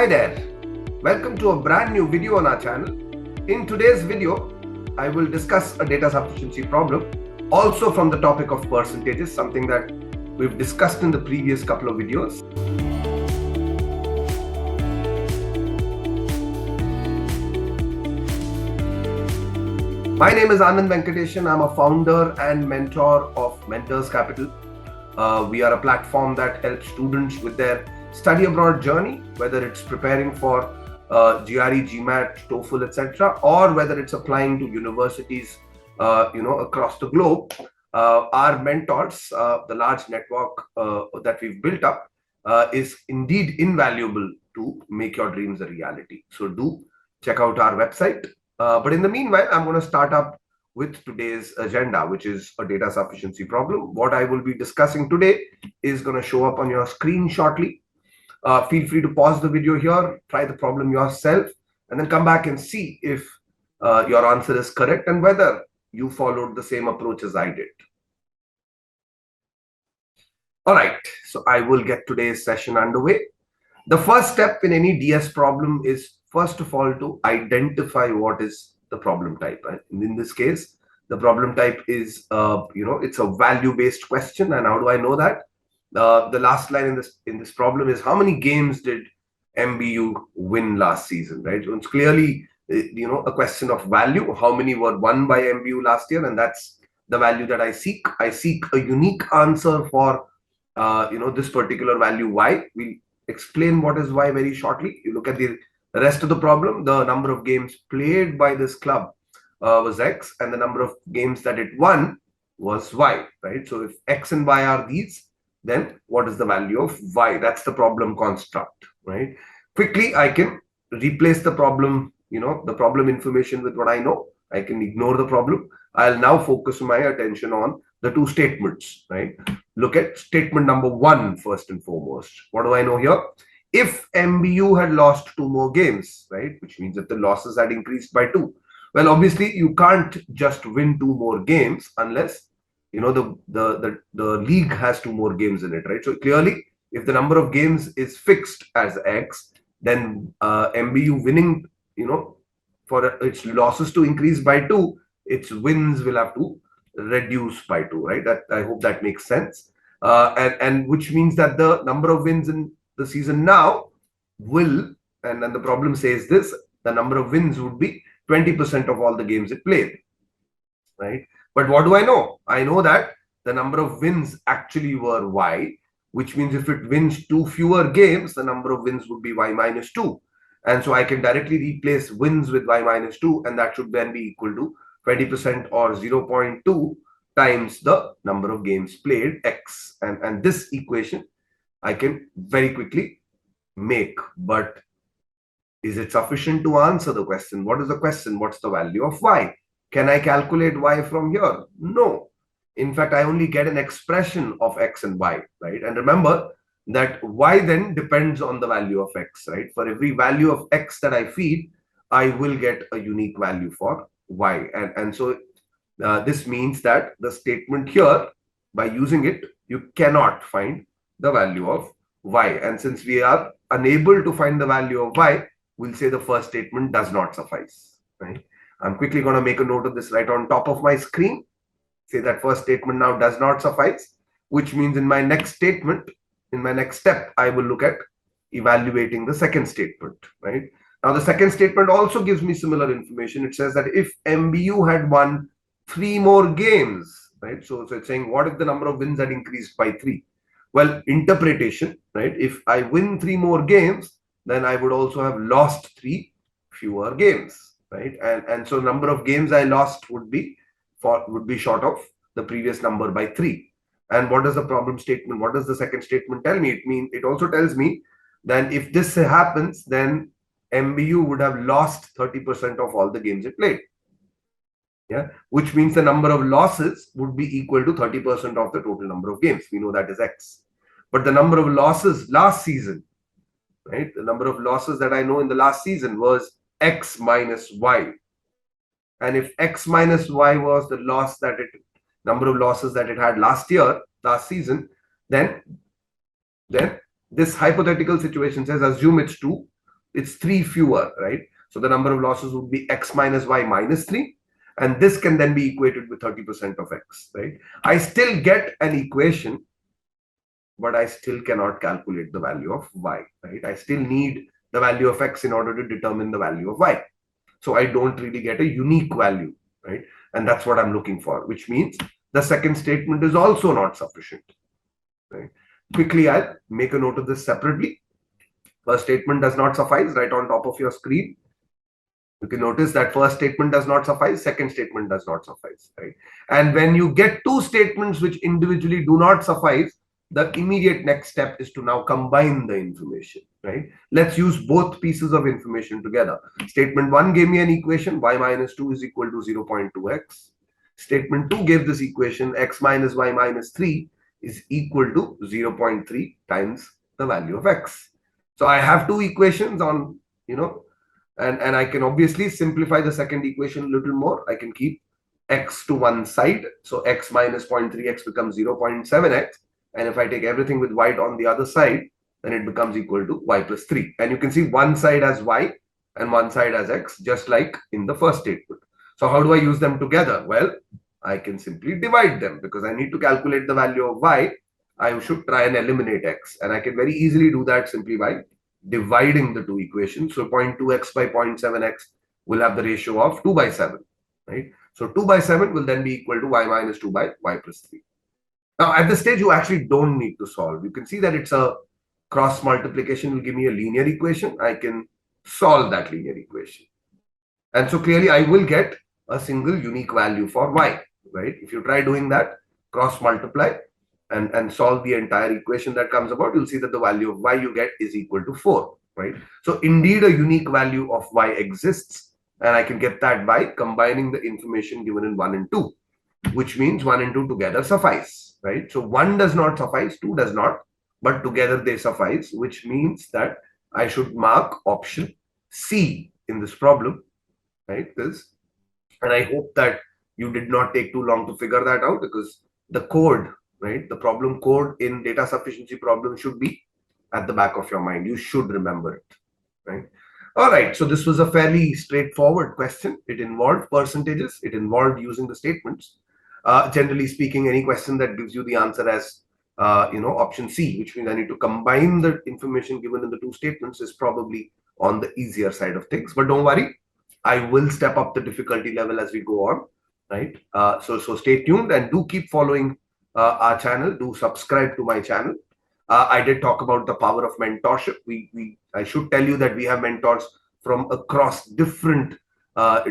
Hi there, welcome to a brand new video on our channel. In today's video, I will discuss a data sufficiency problem, also from the topic of percentages, something that we've discussed in the previous couple of videos. My name is Anand Venkatesan. I'm a founder and mentor of Mentors Capital. We are a platform that helps students with their study abroad journey, whether it's preparing for GRE, GMAT, TOEFL, etc., or whether it's applying to universities, across the globe. Our mentors, the large network that we've built up, is indeed invaluable to make your dreams a reality. So do check out our website. But in the meanwhile, I'm going to start up with today's agenda, which is a data sufficiency problem. What I will be discussing today is going to show up on your screen shortly. Feel free to pause the video here, try the problem yourself, and then come back and see if your answer is correct and whether you followed the same approach as I did. All right, so I will get today's session underway. The first step in any DS problem is, first of all, to identify what is the problem type. In this case, the problem type is, it's a value-based question. And how do I know that? The last line in this problem is, how many games did MBU win last season, right? So it's clearly, a question of value. How many were won by MBU last year? And that's the value that I seek. I seek a unique answer for, this particular value, Y. We'll explain what is Y very shortly. You look at the rest of the problem. The number of games played by this club was X, and the number of games that it won was Y, right? So if X and Y are these, then what is the value of Y? That's the problem construct, right? Quickly, I can replace the problem, the problem information with what I know. I can ignore the problem. I'll now focus my attention on the two statements, right? Look at statement number 1 first and foremost. What do I know here? If MBU had lost 2 more games, right, which means that the losses had increased by 2. Well, obviously, you can't just win 2 more games unless the league has 2 more games in it, right? So clearly, if the number of games is fixed as X, then MBU winning, for its losses to increase by 2, its wins will have to reduce by 2, right? That, I hope that makes sense. And which means that the number of wins in the season now will, and then the problem says this, the number of wins would be 20% of all the games it played, right? But what do I know? I know that the number of wins actually were Y, which means if it wins 2 fewer games, the number of wins would be Y minus 2. And so I can directly replace wins with Y minus 2, and that should then be equal to 20% or 0.2 times the number of games played, X. And this equation I can very quickly make. But is it sufficient to answer the question? What is the question? What's the value of Y? Can I calculate Y from here? No. In fact, I only get an expression of X and Y, right? And remember that Y then depends on the value of X, right? For every value of X that I feed, I will get a unique value for Y. And so this means that the statement here, by using it, you cannot find the value of Y. And since we are unable to find the value of Y, we'll say the first statement does not suffice, right? I'm quickly going to make a note of this right on top of my screen. Say that first statement now does not suffice, which means in my next statement, in my next step, I will look at evaluating the second statement, right? Now, the second statement also gives me similar information. It says that if MBU had won 3 more games, right? So it's saying, what if the number of wins had increased by 3? Well, interpretation, right? If I win 3 more games, then I would also have lost 3 fewer games. Right, and so number of games I lost would be short of the previous number by 3. And what does the problem statement? What does the second statement tell me? It also tells me that if this happens, then MBU would have lost 30% of all the games it played. Yeah, which means the number of losses would be equal to 30% of the total number of games. We know that is X. But the number of losses last season, right? The number of losses that I know in the last season was X minus Y. And if X minus Y was the number of losses that it had last season, then this hypothetical situation says, assume it's 2. it's 3 fewer, right? So the number of losses would be x minus y minus 3. And this can then be equated with 30% of x, right? I still get an equation, but I still cannot calculate the value of y, right? I still need the value of x in order to determine the value of y. So I don't really get a unique value, right? And that's what I'm looking for, which means the second statement is also not sufficient, right? Quickly, I'll make a note of this separately. First statement does not suffice, right on top of your screen. You can notice that first statement does not suffice, second statement does not suffice, right? And when you get two statements which individually do not suffice, the immediate next step is to now combine the information, right? Let's use both pieces of information together. Statement 1 gave me an equation, y minus 2 is equal to 0.2x. Statement 2 gave this equation, x minus y minus 3 is equal to 0.3 times the value of x. So I have two equations on, and I can obviously simplify the second equation a little more. I can keep x to one side. So x minus 0.3x becomes 0.7x. And if I take everything with y on the other side, then it becomes equal to y plus 3. And you can see one side as y and one side as x, just like in the first statement. So how do I use them together? Well, I can simply divide them because I need to calculate the value of y. I should try and eliminate x. And I can very easily do that simply by dividing the two equations. So 0.2x by 0.7x will have the ratio of 2 by 7, right? So 2 by 7 will then be equal to y minus 2 by y plus 3. Now, at this stage, you actually don't need to solve. You can see that it's a cross multiplication will give me a linear equation. I can solve that linear equation. And so clearly, I will get a single unique value for y, right? If you try doing that, cross multiply, and solve the entire equation that comes about, you'll see that the value of y you get is equal to 4, right? So indeed, a unique value of y exists, and I can get that by combining the information given in 1 and 2, which means 1 and 2 together suffice, right? So 1 does not suffice, 2 does not, but together they suffice, which means that I should mark option C in this problem, right? And I hope that you did not take too long to figure that out, because the code, right? The problem code in data sufficiency problem should be at the back of your mind. You should remember it, right? All right. So this was a fairly straightforward question. It involved percentages. It involved using the statements. Generally speaking, any question that gives you the answer as, option C, which means I need to combine the information given in the two statements, is probably on the easier side of things. But don't worry, I will step up the difficulty level as we go on, right? So stay tuned and do keep following our channel. Do subscribe to my channel. I did talk about the power of mentorship. I should tell you that we have mentors from across different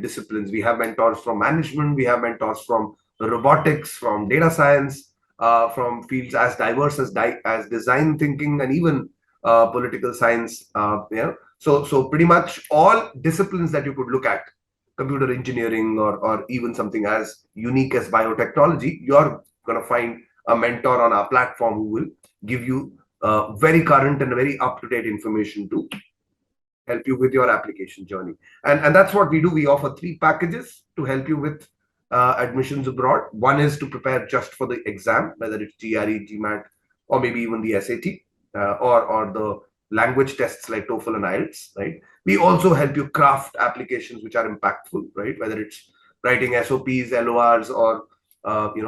disciplines. We have mentors from management. We have mentors from robotics, from data science, from fields as diverse as design thinking, and even political science. So pretty much all disciplines that you could look at, computer engineering, or even something as unique as biotechnology, you're going to find a mentor on our platform who will give you very current and very up-to-date information to help you with your application journey. And that's what we do. We offer 3 packages to help you with admissions abroad. One is to prepare just for the exam, whether it's GRE, GMAT, or maybe even the SAT, or the language tests like TOEFL and IELTS, right? We also help you craft applications which are impactful, right? Whether it's writing SOPs, LORs, or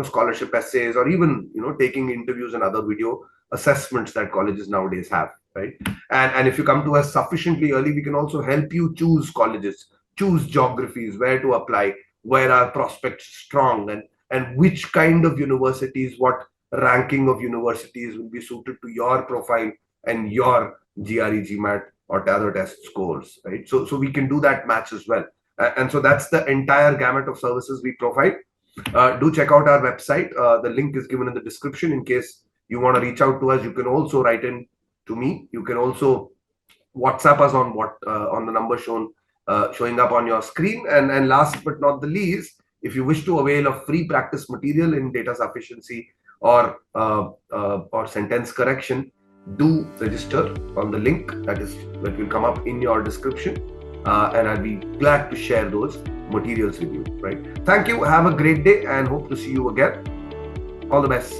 scholarship essays, or even taking interviews and other video assessments that colleges nowadays have, right? And if you come to us sufficiently early, we can also help you choose colleges, choose geographies, where to apply, where are prospects strong, and which kind of universities, what ranking of universities will be suited to your profile and your GRE, GMAT, or other test scores, right? So we can do that match as well. And so that's the entire gamut of services we provide. Do check out our website. The link is given in the description. In case you want to reach out to us, you can also write in to me. You can also WhatsApp us on the number showing up on your screen. And last but not the least, if you wish to avail of free practice material in data sufficiency or sentence correction, do register on the link that will come up in your description, and I'll be glad to share those materials with you, right? Thank you. Have a great day and hope to see you again. All the best.